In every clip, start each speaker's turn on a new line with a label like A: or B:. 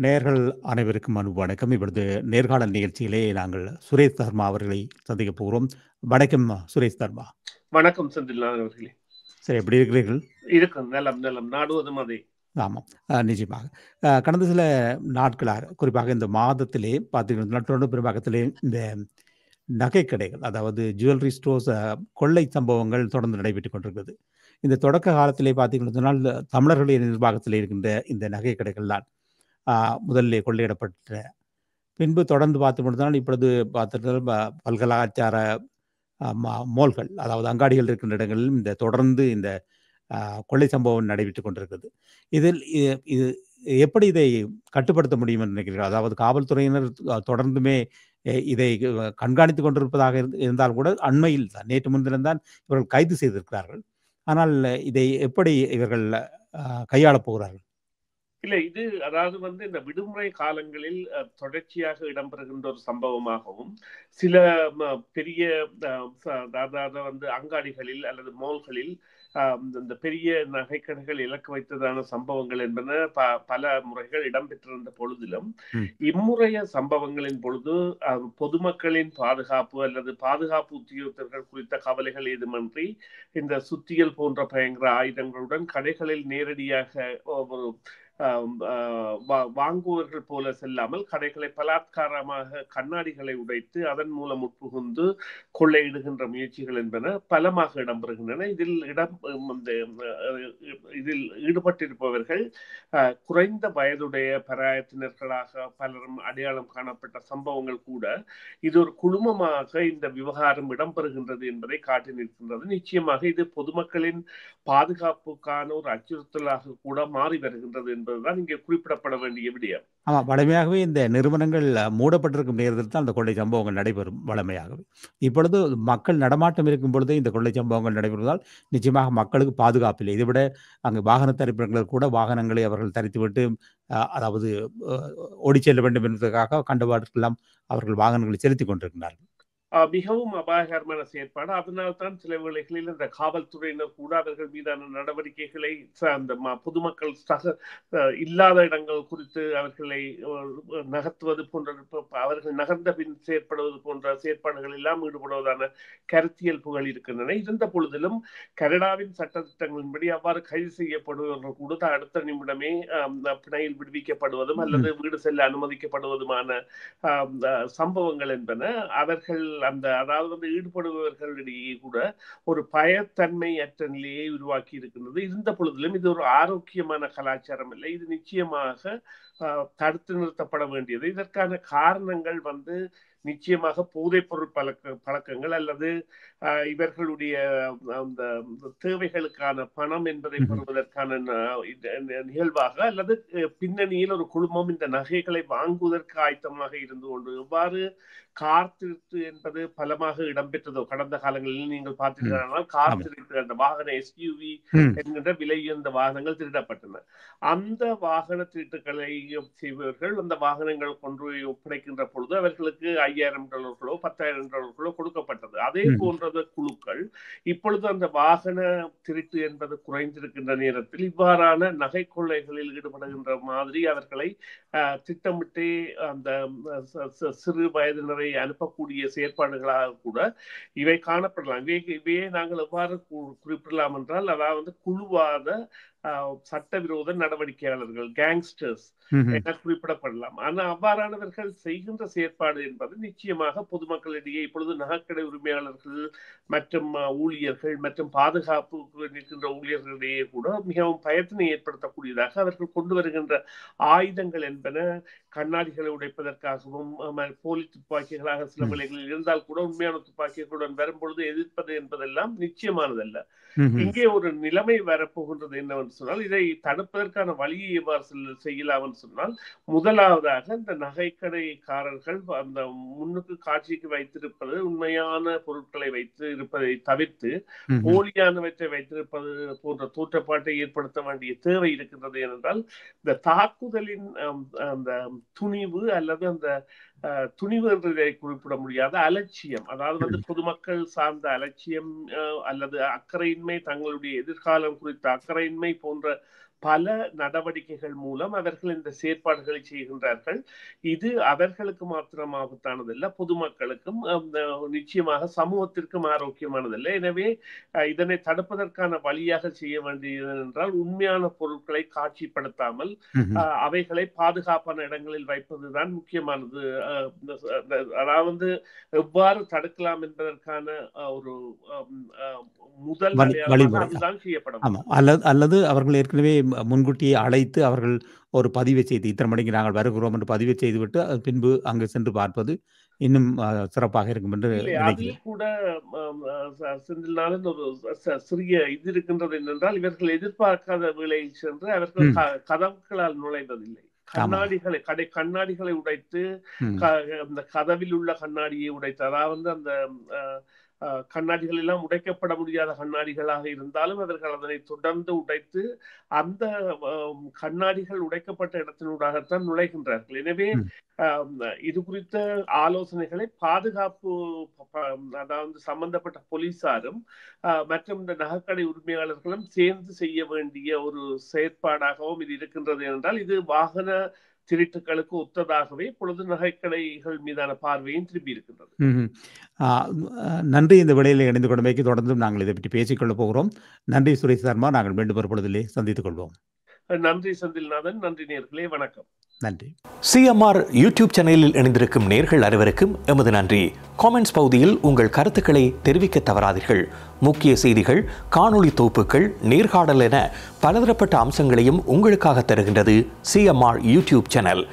A: நேயர்கள் அனைவருக்கும் வணக்கம். இப்பொழுது நேர்காணல் நிகழ்ச்சியிலே நாங்கள் சுரேஷ் தர்மா அவர்களை சந்திக்கப் போகிறோம். வணக்கம் சுரேஷ் தர்மா.
B: வணக்கம் செந்தில்நாதன் அவர்களே.
A: சரி, எப்படி இருக்கிறீர்கள்?
B: இருக்கும் நலம் நலம் நாடுவதும் அதே.
A: ஆமாம், நிச்சயமாக. கடந்த சில நாட்களாக, குறிப்பாக இந்த மாதத்திலே பார்த்தீங்கன்னா, டொரண்டோ பெரும்பாக்கத்திலே இந்த நகைக்கடைகள், அதாவது ஜுவல்லரி ஸ்டோர்ஸ் கொள்ளை சம்பவங்கள் தொடர்ந்து நடைபெற்றுக் கொண்டிருக்கிறது. இந்த தொடக்க காலத்திலே பார்த்தீங்கன்னு சொன்னால், தமிழர்களுடைய நிர்வாகத்தில் இருக்கின்ற இந்த நகை கடைகள்லாம் முதலிலே கொள்ளையிடப்பட்ட பின்பு தொடர்ந்து பார்த்தோம்னால் இப்பொழுது பார்த்துட்டு பல்கலாச்சார மோல்கள், அதாவது அங்காடிகள் இருக்கின்ற இடங்களிலும் இந்த தொடர்ந்து இந்த கொள்ளை சம்பவம் நடைபெற்றுக் கொண்டிருக்கிறது. இதில் இது எப்படி இதை கட்டுப்படுத்த முடியும் என்று நினைக்கிறீர்கள்? அதாவது காவல்துறையினர் தொடர்ந்துமே இதை கண்காணித்துக் கொண்டிருப்பதாக இருந்தால் கூட அண்மையில் தான், நேற்று முன்தினம் தான் இவர்கள் கைது செய்திருக்கிறார்கள். ஆனால் இதை எப்படி இவர்கள் கையாளப் போகிறார்கள்?
B: இல்ல, இது அதாவது இந்த விடுமுறை காலங்களில் தொடர்ச்சியாக இடம்பெறுகின்ற ஒரு சம்பவமாகவும், சில பெரிய அதாவது அங்காடிகளில் அல்லது மால்களில் இந்த பெரிய நகைக்கடைகள் இலக்கு வைத்ததான சம்பவங்கள் என்பன பல முறைகள் இடம்பெற்றிருந்த பொழுதிலும், இம்முறைய சம்பவங்களின் பொழுது பொதுமக்களின் பாதுகாப்பு அல்லது பாதுகாப்பு உத்தியோகத்தர்கள் குறித்த கவலைகள் ஏதுமின்றி இந்த சுத்தியல் போன்ற பயங்கர ஆயுதங்களுடன் கடைகளில் நேரடியாக ஒரு வாங்குவர்கள் போல செல்லாமல் கடைகளை பலாத்காரமாக கண்ணாடிகளை உடைத்து அதன் மூலம் உட்புகுந்து கொள்ளையிடுகின்ற முயற்சிகள் என்பன பலமாக இடம்பெறுகின்றன. இதில் ஈடுபட்டிருப்பவர்கள் குறைந்த வயதுடைய பராயத்தினர்களாக பலரும் அடையாளம் காணப்பட்ட சம்பவங்கள் கூட இது ஒரு குழுமமாக இந்த விவகாரம் இடம்பெறுகின்றது என்பதை காட்டி நிற்கின்றது. நிச்சயமாக இது பொதுமக்களின் பாதுகாப்புக்கான ஒரு அச்சுறுத்தலாக கூட மாறி வருகின்றது என்பதுதான் இங்கே குறிப்பிடப்பட வேண்டிய விடயம்.
A: ஆமாம், வழமையாகவே இந்த நிறுவனங்கள் மூடப்பட்டிருக்கும் நேரத்தில் தான் அந்த கொள்ளை சம்பவங்கள் நடைபெறும். வழமையாகவே இப்பொழுது மக்கள் நடமாட்டம் இருக்கும் பொழுதே இந்த கொள்ளை சம்பவங்கள் நடைபெறுவதால் நிச்சயமாக மக்களுக்கு பாதுகாப்பில்லை. இதைவிட அங்கு வாகன தரிப்பிடங்கள் கூட வாகனங்களை அவர்கள் தரித்துவிட்டு, அதாவது ஓடி செல்ல வேண்டும் என்பதற்காக கண்டவாறுக்கெல்லாம் அவர்கள் வாகனங்களை செலுத்திக் கொண்டிருக்கிறார்கள்.
B: மிகவும் அபாயகரமான செயற்பாடு. அதனால்தான் சில வேளைகளில் இந்த காவல்துறையினர் கூட அவர்கள் மீதான நடவடிக்கைகளை அந்த பொதுமக்கள் இல்லாத இடங்கள் குறித்து அவர்களை நகர்த்துவது போன்ற, அவர்கள் நகர்ந்த பின் செயற்படுவது போன்ற செயற்பாடுகள் எல்லாம் ஈடுபடுவதான கருத்தியல் புகழ் இருக்கின்றன. இருந்த பொழுதிலும் கனடாவின் சட்டத்திட்டங்களின்படி அவ்வாறு கைது செய்யப்படுவவர்கள் கூட அடுத்த நிமிடமே பிணையில் விடுவிக்கப்படுவதும் அல்லது வீடு செல்ல அனுமதிக்கப்படுவதுமான சம்பவங்கள் என்பன அவர்கள் அதாவது ஈடுபடுபவர்களிடையே கூட ஒரு பயத்தன்மை அற்ற நிலையை உருவாக்கி இருக்கின்றது. இருந்த பொழுதிலும் இது ஒரு ஆரோக்கியமான கலாச்சாரம் இல்லை. இது நிச்சயமாக தடுத்து நிறுத்தப்பட வேண்டியது. இதற்கான காரணங்கள் நிச்சயமாக போதைப் பொருள் பழக்கங்கள் அல்லது இவர்களுடைய அந்த தேவைகளுக்கான பணம் என்பதை பெறுவதற்கான நிகழ்வாக அல்லது பின்னணியில் ஒரு குழுமம் இந்த நகைகளை வாங்குவதற்கு ஆயத்தமாக இருந்து கொண்டு எவ்வாறு கார் திருட்டு என்பது பலமாக இடம்பெற்றதோ கடந்த காலங்களில் நீங்கள் பார்த்தீர்கள். கார் திருட்டு, அந்த வாகன SUV என்கின்ற விலை உயர்ந்த வாகனங்கள் திருடப்பட்டன. அந்த வாகன திருட்டுகளை செய்பவர்கள் அந்த வாகனங்கள் கொண்டு ஒப்படைக்கின்ற பொழுது அவர்களுக்கு $5,000 $10,000 கொடுக்கப்பட்டது. அதே போன்றது குழுக்கள் இப்பொழுது அந்த வாகன திருட்டு என்பது குறைந்திருக்கின்ற நேரத்தில் இவ்வாறான நகை கொள்ளைகளில் ஈடுபடுகின்ற மாதிரி அவர்களை திட்டமிட்டு அந்த சிறு வயதினரை அனுப்பக்கூடிய செயற்பாடுகளாக கூட இவை காணப்படலாம். இவையே நாங்கள் எவ்வாறு குறிப்பிடலாம் என்றால், அதாவது குழுவாத சட்டவிரோத நடவடிக்கையாளர்கள், கேங்ஸ்டர்ஸ் என குறிப்பிடப்படலாம். ஆனால் அவ்வாறானவர்கள் செய்கின்ற செயற்பாடு என்பது நிச்சயமாக பொதுமக்களிடையே இப்பொழுது நகைக்கடை உரிமையாளர்கள் மற்றும் ஊழியர்கள் மற்றும் பாதுகாப்பு நிற்கின்ற ஊழியர்களிடையே கூட மிகவும் பயத்தினை ஏற்படுத்தக்கூடியதாக அவர்கள் கொண்டு வருகின்ற ஆயுதங்கள் என்பன கண்ணாடிகளை உடைப்பதற்காகவும் போலி துப்பாக்கிகளாக சில வேளைகளில் இருந்தால் கூட உண்மையான துப்பாக்கிகளுடன் வரும்பொழுது எதிர்ப்பது என்பதெல்லாம் நிச்சயமானதல்ல. இங்கே ஒரு நிலைமை வரப்போகின்றது என்னவென்று சொன்னால், இதை தடுப்பதற்கான வழியை எவ்வாறு செய்யலாம் என்று சொன்னால், முதலாவதாக இந்த நகைக்கடைக்காரர்கள் அந்த முன்னுக்கு காட்சிக்கு வைத்திருப்பது உண்மையான பொருட்களை வைத்து இருப்பதை தவிர்த்து போலியானவற்றை வைத்திருப்பது போன்ற தோற்றப்பாட்டை ஏற்படுத்த வேண்டிய தேவை இருக்கின்றது. ஏனென்றால் இந்த தாக்குதலின் அந்த துணிவு அல்லது அந்த துணிவு என்றதை குறிப்பிட முடியாத அலட்சியம், அதாவது பொதுமக்கள் சார்ந்த அலட்சியம் அல்லது அக்கறையின்மை, தங்களுடைய எதிர்காலம் குறித்த அக்கறையின்மை போன்ற பல நடவடிக்கைகள் மூலம் அவர்கள் இந்த செயற்பாடுகளை செய்கின்றார்கள். இது அவர்களுக்கு மாத்திரம் ஆபத்தானதல்ல, பொதுமக்களுக்கும் நிச்சயமாக சமூகத்திற்கும் ஆரோக்கியமானதல்ல. எனவே இதனை தடுப்பதற்கான வழியாக செய்ய வேண்டியது என்றால் உண்மையான பொருட்களை காட்சிப்படுத்தாமல் அவைகளை பாதுகாப்பான இடங்களில் வைப்பதுதான் முக்கியமானது. அதாவது எவ்வாறு தடுக்கலாம் என்பதற்கான ஒரு முதல் அதுதான் செய்யப்படும்.
A: அல்லது அவர்கள் ஏற்கனவே முன்கூட்டியே அழைத்து அவர்கள் ஒரு பதிவை செய்து இத்தனை மணிக்கு நாங்கள் வருகிறோம் என்று பதிவை செய்துவிட்டு அது பின்பு அங்கு சென்று பார்ப்பது இன்னும் சிறப்பாக இருக்கும் என்று
B: அதில் கூட செந்தில்நாதன் ஒரு சிறிய இது இருக்கின்றது என்னென்றால், இவர்கள் எதிர்பார்க்காத வேளையில் சென்று அவர்கள் கதவுகளால் நுழைவதில்லை. கண்ணாடிகளை உடைத்து, அந்த கதவில் உள்ள கண்ணாடியை உடைத்து, அதாவது அந்த கண்ணாடிகள் எல்லாம் உடைக்கப்பட முடியாத கண்ணாடிகளாக இருந்தாலும் அவர்கள் அதனை தொடர்ந்து உடைத்து அந்த கண்ணாடிகள் உடைக்கப்பட்ட இடத்தினூடாகத்தான் நுழைகின்றார்கள். எனவே இது குறித்த ஆலோசனைகளை பாதுகாப்பு, அதாவது சம்பந்தப்பட்ட போலீசாரும் மற்றும் இந்த நகைக்கடை உரிமையாளர்களும் சேர்ந்து செய்ய வேண்டிய ஒரு செயற்பாடாகவும் இது இருக்கின்றது. என்றால் இது வாகன திருட்டுகளுக்கு ஒத்ததாகவே பொழுது நகைக்கடைகள் மீதான பார்வையும் திரும்பி இருக்கின்றது.
A: நன்றி. இந்த விடையில் இணைந்து கொண்டமைக்கு தொடர்ந்தும் நாங்கள் இதை பற்றி பேசிக்கொள்ள போகிறோம். நன்றி சுரேஷ் சர்மா. நாங்கள் மீண்டும் ஒரு பொழுதிலே சந்தித்துக் கொள்வோம்.
B: நன்றி செந்தில்நாதன். நன்றி நேயர்களே, வணக்கம்.
A: நன்றி.
C: சிஎம்ஆர் யூடியூப் சேனலில் இணைந்திருக்கும் நேயர்கள் அனைவருக்கும் எமது நன்றி. காமெண்ட்ஸ் பகுதியில் உங்கள் கருத்துக்களை தெரிவிக்க தவறாதீர்கள். முக்கிய செய்திகள், காணொளி தொகுப்புகள், நேர்காணல் என பலதரப்பட்ட அம்சங்களையும் உங்களுக்காக தருகின்றது சிஎம்ஆர் யூடியூப் சேனல்.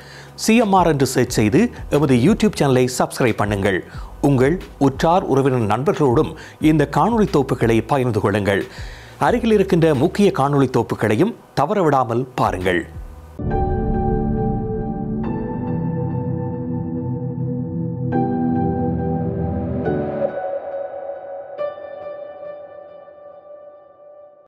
C: சிஎம்ஆர் என்று சர்ச் செய்து எமது யூடியூப் சேனலை சப்ஸ்கிரைப் பண்ணுங்கள். உங்கள் உற்றார் உறவினர் நண்பர்களோடும் இந்த காணொளி தொகுப்புகளை பகிர்ந்து கொள்ளுங்கள். அருகில் இருக்கின்ற முக்கிய காணொளி தொகுப்புகளையும் தவறவிடாமல் பாருங்கள்.